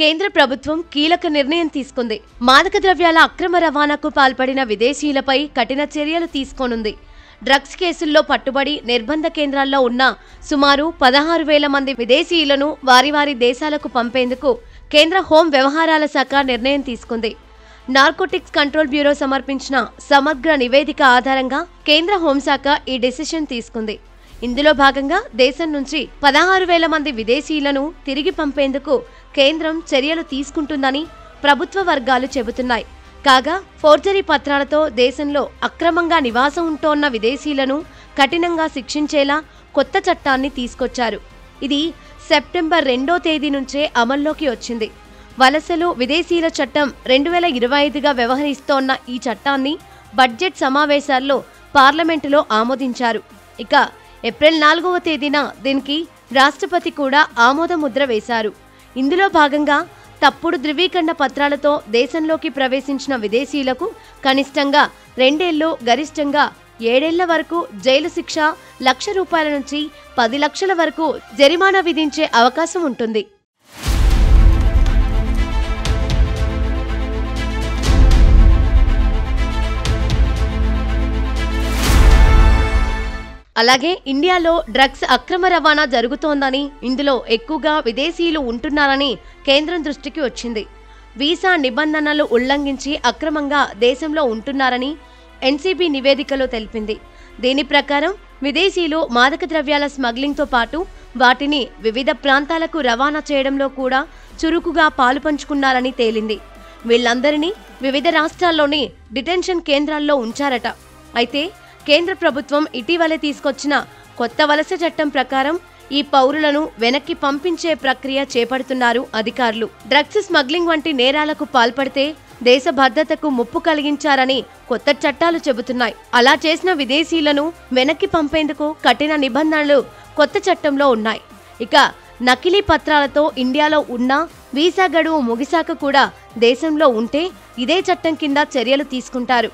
కేంద్ర ప్రభుత్వం కీలక నిర్ణయం తీసుకుంది. మాదక ద్రవ్యాల అక్రమ రవాణాకు పాల్పడిన విదేశీయులపై కఠిన చర్యలు తీసుకోనుంది. డ్రగ్స్ కేసుల్లో పట్టుబడి నిర్బంధ కేంద్రాల్లో ఉన్న సుమారు 16,000 మంది విదేశీయులను వారి వారి దేశాలకు పంపేందుకు కేంద్ర హోం వ్యవహారాల శాఖ నిర్ణయం తీసుకుంది. నార్కోటిక్స్ కంట్రోల్ బ్యూరో సమర్పించిన సమగ్ర నివేదిక ఆధారంగా కేంద్ర హోంశాఖ ఈ డెసిషన్ తీసుకుంది. ఇందులో భాగంగా దేశం నుంచి 16,000 మంది విదేశీయులను తిరిగి పంపేందుకు కేంద్రం చర్యలు తీసుకుంటుందని ప్రభుత్వ వర్గాలు చెబుతున్నాయి. కాగా ఫోర్జరీ పత్రాలతో దేశంలో అక్రమంగా నివాసం ఉంటోన్న విదేశీయులను కఠినంగా శిక్షించేలా కొత్త చట్టాన్ని తీసుకొచ్చారు. ఇది సెప్టెంబర్ 2వ తేదీ నుంచే అమల్లోకి వచ్చింది. వలసలు విదేశీయుల చట్టం 2025గా వ్యవహరిస్తోన్న ఈ చట్టాన్ని బడ్జెట్ సమావేశాల్లో పార్లమెంటులో ఆమోదించారు. ఇక ఏప్రిల్ 4వ తేదీన దీనికి రాష్ట్రపతి కూడా ఆమోద ముద్ర వేశారు. ఇందులో భాగంగా తప్పుడు ధృవీకరణ పత్రాలతో దేశంలోకి ప్రవేశించిన విదేశీయులకు కనిష్టంగా 2 ఏళ్లు, గరిష్టంగా 7 ఏళ్ల వరకు జైలు శిక్ష, ₹1,00,000 నుంచి 10 లక్షల వరకు జరిమానా విధించే అవకాశం ఉంటుంది. అలాగే ఇండియాలో డ్రగ్స్ అక్రమ రవాణా జరుగుతోందని, ఇందులో ఎక్కువగా విదేశీయులు ఉంటున్నారని కేంద్రం దృష్టికి వచ్చింది. వీసా నిబంధనలు ఉల్లంఘించి అక్రమంగా దేశంలో ఉంటున్నారని ఎన్సీబీ నివేదికలో తెలిపింది. దీని ప్రకారం విదేశీయులు మాదక ద్రవ్యాల స్మగ్లింగ్తో పాటు వాటిని వివిధ ప్రాంతాలకు రవాణా చేయడంలో కూడా చురుకుగా పాలుపంచుకున్నారని తేలింది. వీళ్లందరినీ వివిధ రాష్ట్రాల్లోని డిటెన్షన్ కేంద్రాల్లో ఉంచారట. అయితే కేంద్ర ప్రభుత్వం ఇటీవలే తీసుకొచ్చిన కొత్త వలస చట్టం ప్రకారం ఈ పౌరులను వెనక్కి పంపించే ప్రక్రియ చేపడుతున్నారు అధికారులు. డ్రగ్స్ స్మగ్లింగ్ వంటి నేరాలకు పాల్పడితే దేశ భద్రతకు ముప్పు కలిగించారని కొత్త చట్టాలు చెబుతున్నాయి. అలా చేసిన విదేశీయులను వెనక్కి పంపేందుకు కఠిన నిబంధనలు కొత్త చట్టంలో ఉన్నాయి. ఇక నకిలీ పత్రాలతో ఇండియాలో ఉన్న వీసా గడువు ముగిశాక కూడా దేశంలో ఉంటే ఇదే చట్టం కింద చర్యలు తీసుకుంటారు.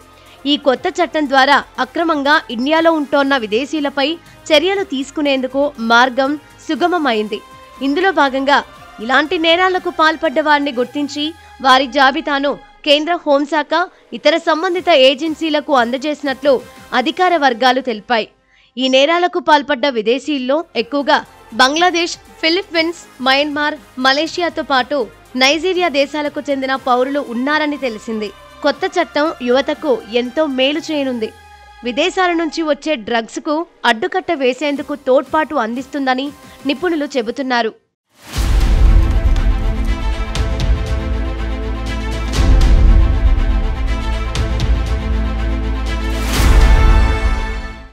ఈ కొత్త చట్టం ద్వారా అక్రమంగా ఇండియాలో ఉంటోన్న విదేశీయులపై చర్యలు తీసుకునేందుకు మార్గం సుగమమైంది. ఇందులో భాగంగా ఇలాంటి నేరాలకు పాల్పడ్డ వారిని గుర్తించి వారి జాబితాను కేంద్ర హోంశాఖ ఇతర సంబంధిత ఏజెన్సీలకు అందజేసినట్లు అధికార వర్గాలు తెలిపాయి. ఈ నేరాలకు పాల్పడ్డ విదేశీయుల్లో ఎక్కువగా బంగ్లాదేశ్, ఫిలిప్పీన్స్, మయన్మార్, మలేషియాతో పాటు నైజీరియా దేశాలకు చెందిన పౌరులు ఉన్నారని తెలిసింది. కొత్త చట్టం యువతకు ఎంతో మేలు చేయనుంది. విదేశాల నుంచి వచ్చే డ్రగ్స్కు అడ్డుకట్ట వేసేందుకు తోడ్పాటు అందిస్తుందని నిపుణులు చెబుతున్నారు.